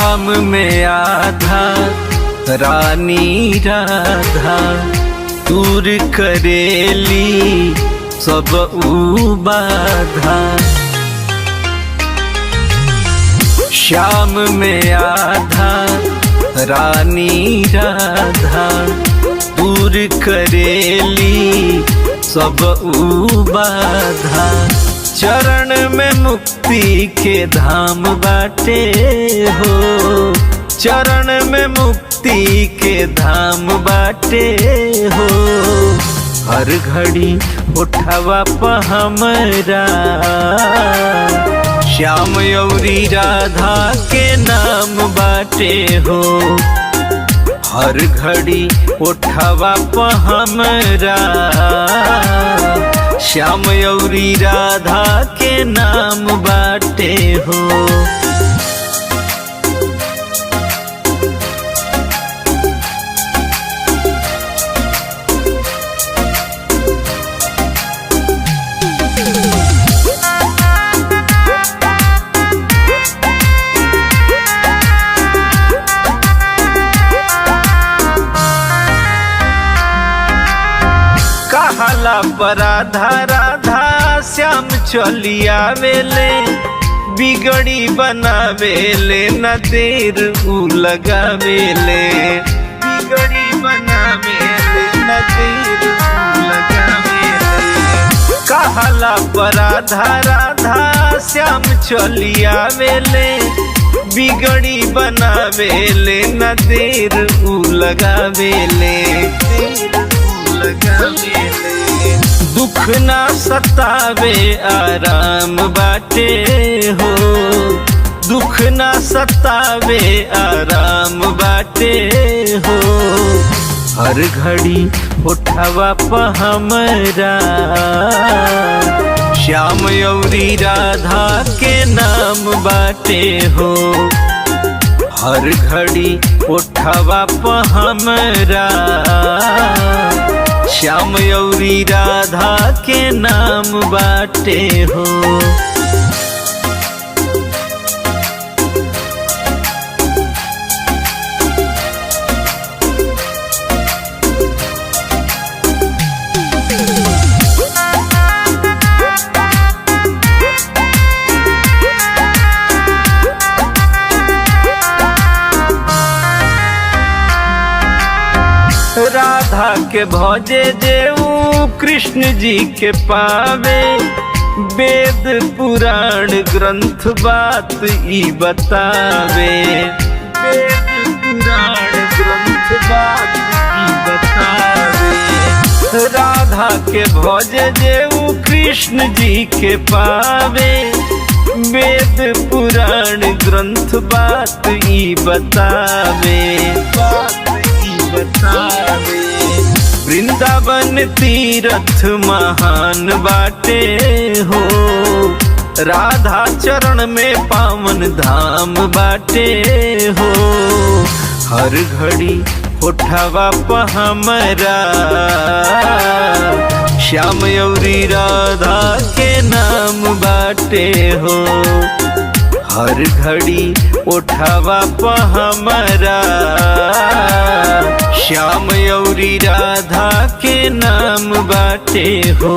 श्याम में आधा रानी राधा दूर करेली सब बाधा। श्याम में आधा रानी राधा दूर करेली सब बाधा। चरण में मुक्ति के धाम बाटे हो, चरण में मुक्ति के धाम बाटे हो। हर घड़ी उठावा प हमरा श्याम अउरी राधा के नाम बाटे हो। हर घड़ी उठावा प हमरा श्याम अउरी राधा के नाम बाटे हो। कहाला पर राधा राधा श्याम चली आवेले, बिगड़ी बनावेले न देर उ लगावेले। बिगड़ी बनावेले न देर उ लगावेले। कहाला पर राधा राधा श्याम चली आवेले, बिगड़ी बनावेले न देर उ लगावेले। दुख ना सतावे आराम बाटे हो, दुख ना सतावे आराम बाटे हो। हर घड़ी उठावा प हमरा श्याम अउरी राधा के नाम बाटे हो। हर घड़ी उठावा प हमरा श्याम अउरी राधा के नाम बाटे हो। राधा के भजे जेऊ कृष्ण जी के पावे, वेद पुराण ग्रंथ बात ई बतावे। वेद पुराण ग्रंथ बात ई बतावे। राधा के भजे जेऊ कृष्ण जी के पावे, वेद पुराण ग्रंथ बात ई बतावे। वृंदावन तीर्थ महान बाटे हो, राधा चरण में पावन धाम बाटे हो। हर घड़ी उठावा प हमरा श्याम अउरी राधा के नाम बाटे हो। हर घड़ी उठावा प हमरा श्याम अउरी राधा के नाम बाटे हो।